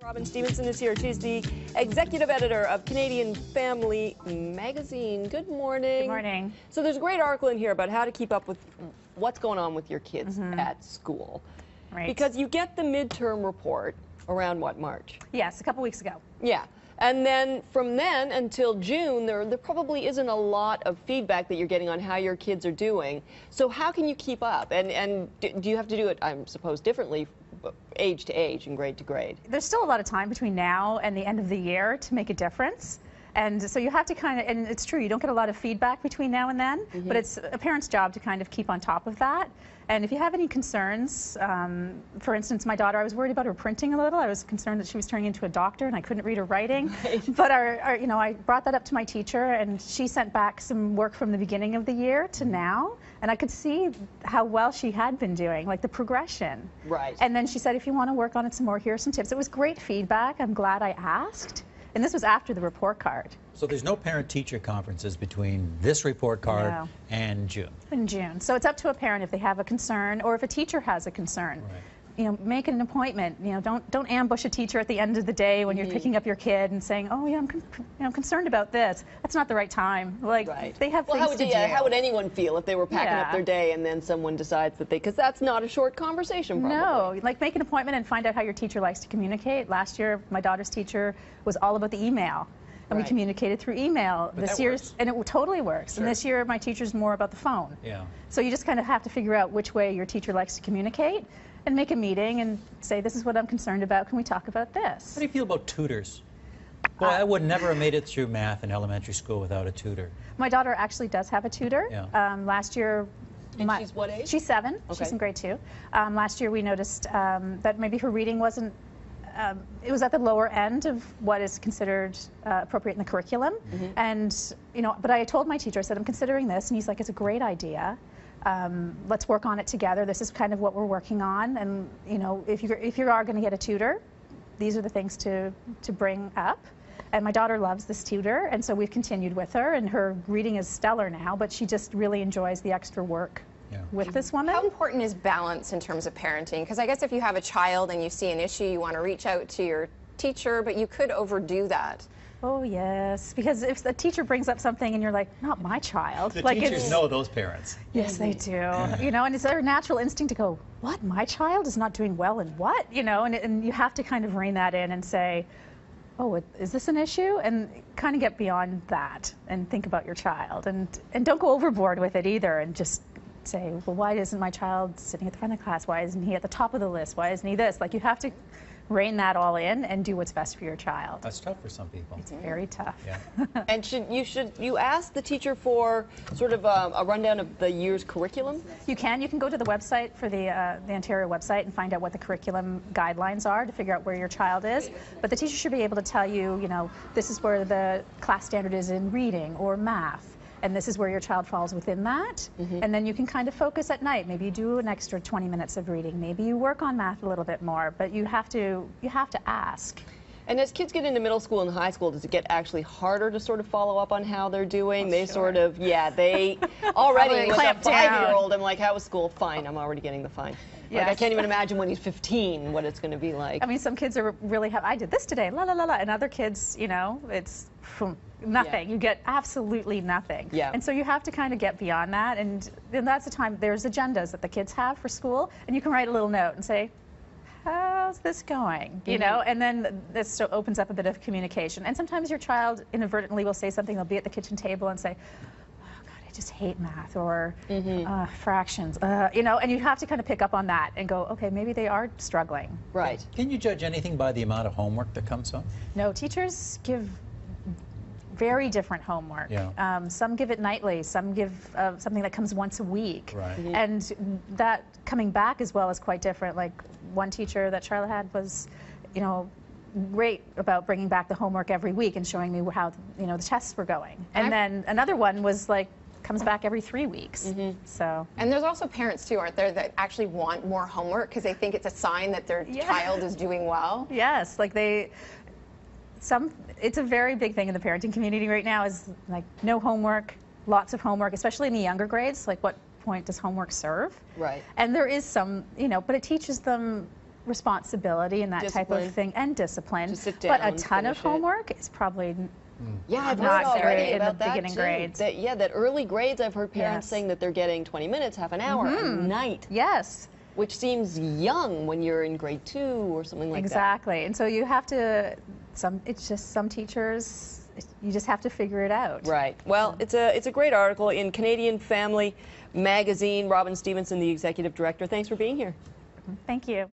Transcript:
Robin Stevenson is here. She's the executive editor of Canadian Family Magazine. Good morning. Good morning. So there's a great article in here about how to keep up with what's going on with your kids at school. Right. Because you get the midterm report around, what, March? Yes, a couple weeks ago. Yeah. And then from then until June, there probably isn't a lot of feedback that you're getting on how your kids are doing. So how can you keep up? And do you have to do it, I suppose, differently age to age and grade to grade? There's still a lot of time between now and the end of the year to make a difference. And so you have to kind of, and it's true, you don't get a lot of feedback between now and then, but it's a parent's job to kind of keep on top of that. And if you have any concerns, for instance, my daughter, I was worried about her printing a little. I was concerned that she was turning into a doctor and I couldn't read her writing. Right. But I brought that up to my teacher and she sent back some work from the beginning of the year to now. And I could see how well she had been doing, like the progression. Right. And then she said, if you want to work on it some more, here are some tips. It was great feedback. I'm glad I asked. And this was after the report card. So there's no parent-teacher conferences between this report card and June? In June. So it's up to a parent if they have a concern or if a teacher has a concern. Right. You know, make an appointment. You know, don't ambush a teacher at the end of the day when you're picking up your kid and saying, "Oh yeah, I'm concerned about this." That's not the right time. Like they have things to do. How would anyone feel if they were packing up their day and then someone decides that because that's not a short conversation probably. No, like make an appointment and find out how your teacher likes to communicate. Last year, my daughter's teacher was all about the email. And we communicated through email. But this year's, and it totally works. Sure. And this year, my teacher's more about the phone. Yeah. So you just kind of have to figure out which way your teacher likes to communicate and make a meeting and say, this is what I'm concerned about. Can we talk about this? How do you feel about tutors? Boy, I would never have made it through math in elementary school without a tutor. My daughter actually does have a tutor. Yeah. Last year, and she's what age? She's 7. Okay. She's in grade 2. Last year we noticed that maybe her reading wasn't, it was at the lower end of what is considered appropriate in the curriculum. And, you know, but I told my teacher, I said, I'm considering this, and he's like, it's a great idea. Let's work on it together. This is kind of what we're working on. And, you know, if you are going to get a tutor, these are the things to bring up. And my daughter loves this tutor, and so we've continued with her, and her reading is stellar now, but she just really enjoys the extra work with this woman. How important is balance in terms of parenting? Because I guess if you have a child and you see an issue, you want to reach out to your teacher, but you could overdo that. Oh, yes, because if the teacher brings up something and you're like, not my child. The like teachers know those parents. Yes, they do. You know, and it's their natural instinct to go, what, my child is not doing well in what? You know, and you have to kind of rein that in and say, oh, is this an issue? And kind of get beyond that and think about your child. And don't go overboard with it either and just say, well, why isn't my child sitting at the front of the class? Why isn't he at the top of the list? Why isn't he this? Like, you have to rein that all in and do what's best for your child. That's tough for some people. It's very tough. Yeah. And should you ask the teacher for sort of a rundown of the year's curriculum? You can go to the website for the Ontario website and find out what the curriculum guidelines are to figure out where your child is. But the teacher should be able to tell you, you know, this is where the class standard is in reading or math. And this is where your child falls within that. And then you can kind of focus at night. Maybe you do an extra 20 minutes of reading. Maybe you work on math a little bit more, but you have to ask. And as kids get into middle school and high school, does it get actually harder to sort of follow up on how they're doing? They sort of, they already, with a 5-year-old, I'm like, how was school? Fine, I'm already getting the fine. Like, I can't even imagine when he's 15 what it's going to be like. I mean, some kids are really I did this today, la la la la, and other kids, you know, it's nothing. You get absolutely nothing. And so you have to kind of get beyond that, and then that's the time, there's agendas that the kids have for school, and you can write a little note and say, how's this going? You know, and then this opens up a bit of communication. And sometimes your child inadvertently will say something, they'll be at the kitchen table and say, I just hate math, or fractions, you know, and you have to kind of pick up on that and go, okay, maybe they are struggling. Right. Can you judge anything by the amount of homework that comes home? No, teachers give very different homework. Some give it nightly, some give something that comes once a week. Right. And that coming back as well is quite different. Like one teacher that Charlotte had was, you know, great about bringing back the homework every week and showing me how, you know, the tests were going. And then another one was like, comes back every 3 weeks. So. And there's also parents too, aren't there, that actually want more homework because they think it's a sign that their child is doing well? Yes, like it's a very big thing in the parenting community right now is like no homework, lots of homework, especially in the younger grades. Like, what point does homework serve? Right. And there is some, you know, but it teaches them responsibility and that type Discipline. of thing, and discipline. To sit But down, a ton of finish it. homework is probably Yeah, I've heard not already very in the about that beginning too. grades. That early grades, I've heard parents Yes. saying that they're getting 20 minutes, half an hour a night, yes. which seems young when you're in grade 2 or something like that. Exactly. And so you have to, it's just some teachers, you just have to figure it out. Right. Well, it's a great article in Canadian Family Magazine. Robin Stevenson, the executive director. Thanks for being here. Thank you.